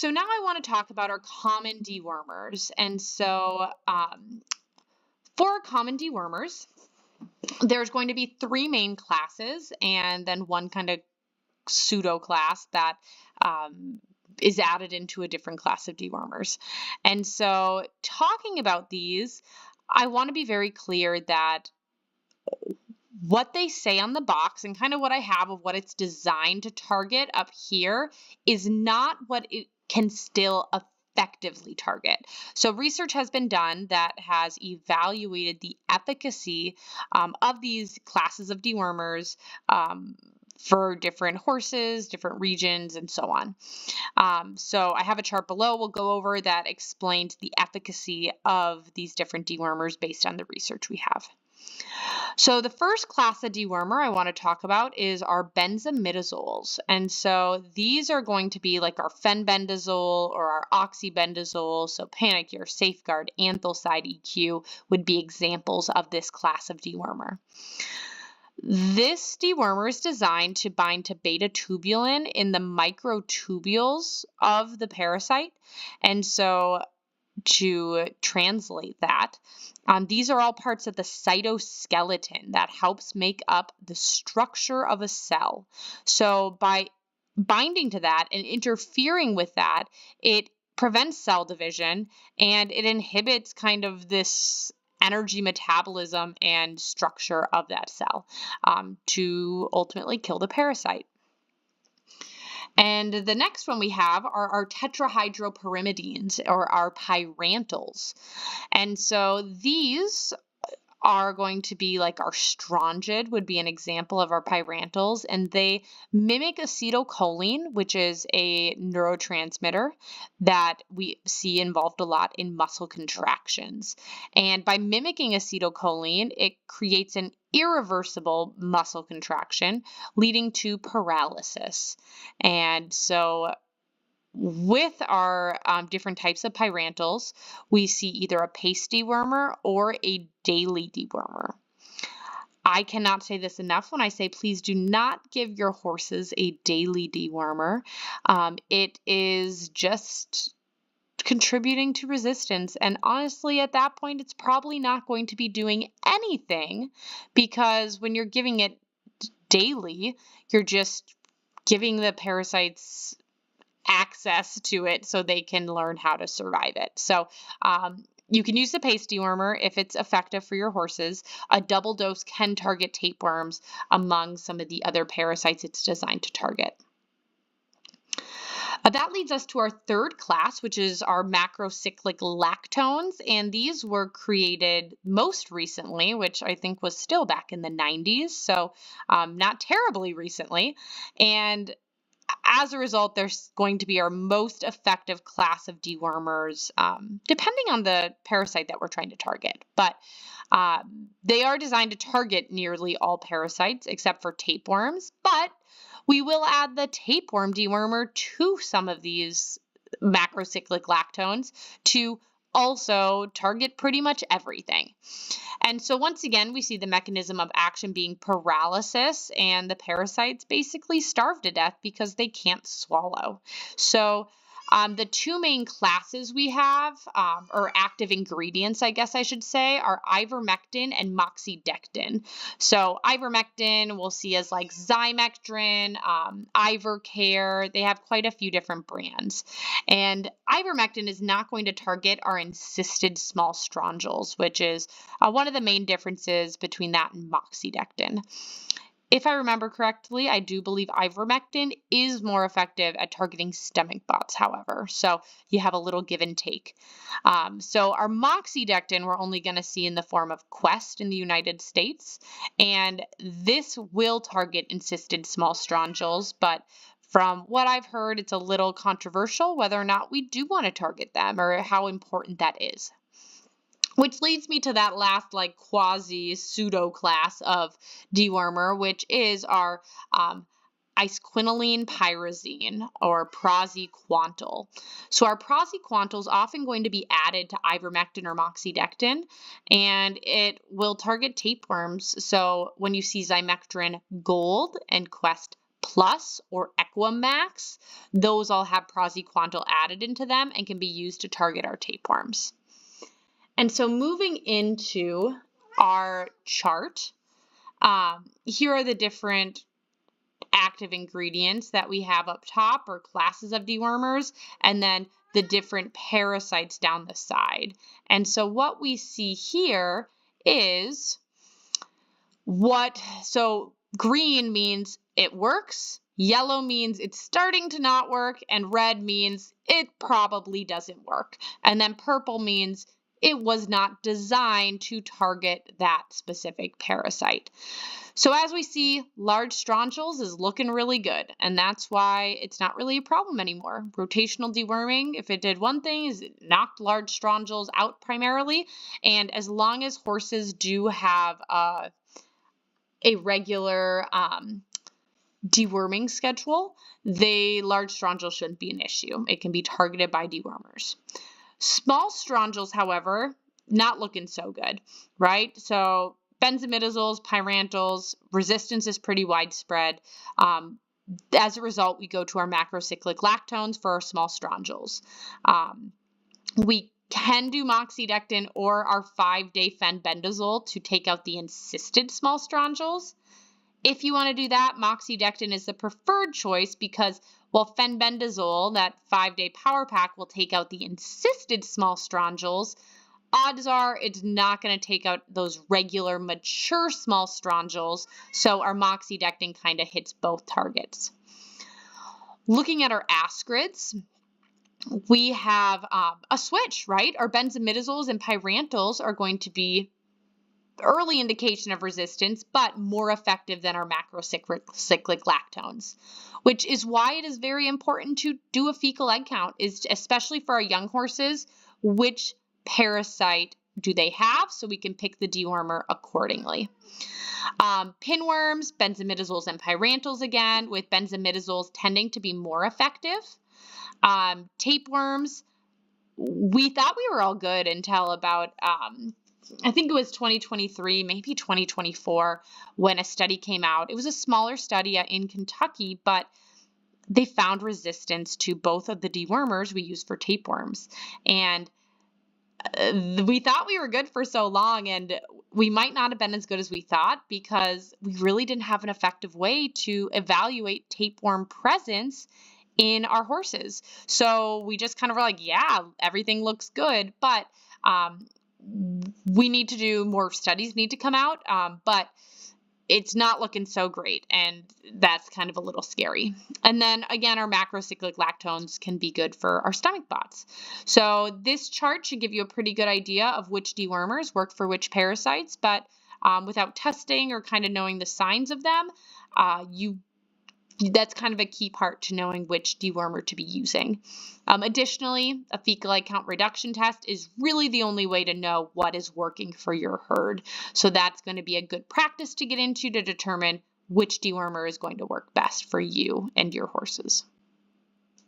So now I want to talk about our common dewormers. And so for our common dewormers, there's going to be three main classes and then one kind of pseudo class that is added into a different class of dewormers. And so talking about these, I want to be very clear that what they say on the box and kind of what I have of what it's designed to target up here is not what it can still effectively target. So research has been done that has evaluated the efficacy of these classes of dewormers for different horses, different regions, and so on. So I have a chart below we'll go over that explains the efficacy of these different dewormers based on the research we have. So the first class of dewormer I want to talk about is our benzimidazoles. And so these are going to be like our fenbendazole or our oxybendazole. So Panacure, Safeguard, Anthalcide EQ would be examples of this class of dewormer. This dewormer is designed to bind to beta tubulin in the microtubules of the parasite. And so to translate that, these are all parts of the cytoskeleton that helps make up the structure of a cell. So by binding to that and interfering with that, it prevents cell division and it inhibits kind of this energy metabolism and structure of that cell to ultimately kill the parasite. And the next one we have are our tetrahydropyrimidines, or our pyrantals. And so these are going to be like our strongid would be an example of our pyrantals, and they mimic acetylcholine, which is a neurotransmitter that we see involved a lot in muscle contractions. And by mimicking acetylcholine, it creates an irreversible muscle contraction, leading to paralysis. And so with our different types of pyrantals, we see either a paste dewormer or a daily dewormer. I cannot say this enough when I say please do not give your horses a daily dewormer. It is just contributing to resistance, and honestly at that point it's probably not going to be doing anything, because when you're giving it daily, you're just giving the parasites access to it so they can learn how to survive it. So you can use the paste dewormer if it's effective for your horses. A double dose can target tapeworms among some of the other parasites it's designed to target. That leads us to our third class, which is our macrocyclic lactones, and these were created most recently, which I think was still back in the 90s, so not terribly recently. And as a result, they're going to be our most effective class of dewormers, depending on the parasite that we're trying to target. But they are designed to target nearly all parasites except for tapeworms. But we will add the tapeworm dewormer to some of these macrocyclic lactones to also target pretty much everything. And so once again, we see the mechanism of action being paralysis, and the parasites basically starve to death because they can't swallow. So the two main classes we have, or active ingredients, I guess I should say, are ivermectin and moxidectin. So ivermectin we'll see as like Zymectrin, Ivercare. They have quite a few different brands. And ivermectin is not going to target our encysted small strongyls, which is one of the main differences between that and moxidectin. If I remember correctly, I do believe ivermectin is more effective at targeting stomach bots, however. So you have a little give and take. So our moxidectin we're only going to see in the form of Quest in the United States. And this will target encysted small strongyls, but from what I've heard, it's a little controversial whether or not we do want to target them or how important that is. Which leads me to that last like quasi pseudo class of dewormer, which is our isquinoline pyrazine or praziquantel. So our praziquantel is often going to be added to ivermectin or moxidectin, and it will target tapeworms. So when you see Zymectrin Gold and Quest Plus or Equimax. Those all have praziquantel added into them and can be used to target our tapeworms. And so moving into our chart, here are the different active ingredients that we have up top, or classes of dewormers, and then the different parasites down the side. And so what we see here is so green means it works, yellow means it's starting to not work, and red means it probably doesn't work. And then purple means it was not designed to target that specific parasite. So as we see, large strongyls is looking really good, and that's why it's not really a problem anymore. Rotational deworming, if it did one thing, is it knocked large strongyls out primarily, and as long as horses do have a regular deworming schedule, large strongyls shouldn't be an issue. It can be targeted by dewormers. Small strongyls, however, not looking so good, right? So benzimidazoles, pyrantals, resistance is pretty widespread. As a result, we go to our macrocyclic lactones for our small strongyls. We can do moxidectin or our 5-day fenbendazole to take out the encysted small strongyls. If you want to do that, moxidectin is the preferred choice because while fenbendazole, that 5-day power pack, will take out the encysted small strongyls, odds are it's not going to take out those regular mature small strongyls, so our moxidectin kind of hits both targets. Looking at our ascarids, we have a switch, right? Our benzimidazoles and pyrantals are going to be early indication of resistance, but more effective than our macrocyclic lactones, which is why it is very important to do a fecal egg count, especially for our young horses. Which parasite do they have, so we can pick the dewormer accordingly. Pinworms, benzimidazoles, and pyrantals again, with benzimidazoles tending to be more effective. Tapeworms, we thought we were all good until about, I think it was 2023, maybe 2024, when a study came out. It was a smaller study in Kentucky, but they found resistance to both of the dewormers we use for tapeworms. And we thought we were good for so long, and we might not have been as good as we thought because we really didn't have an effective way to evaluate tapeworm presence in our horses. So we just kind of were like, yeah, everything looks good, but we need to do more studies need to come out, but it's not looking so great, and that's kind of a little scary. And then again, our macrocyclic lactones can be good for our stomach bots. So this chart should give you a pretty good idea of which dewormers work for which parasites, but without testing or kind of knowing the signs of them, that's kind of a key part to knowing which dewormer to be using. Additionally, a fecal egg count reduction test is really the only way to know what is working for your herd. So that's going to be a good practice to get into to determine which dewormer is going to work best for you and your horses.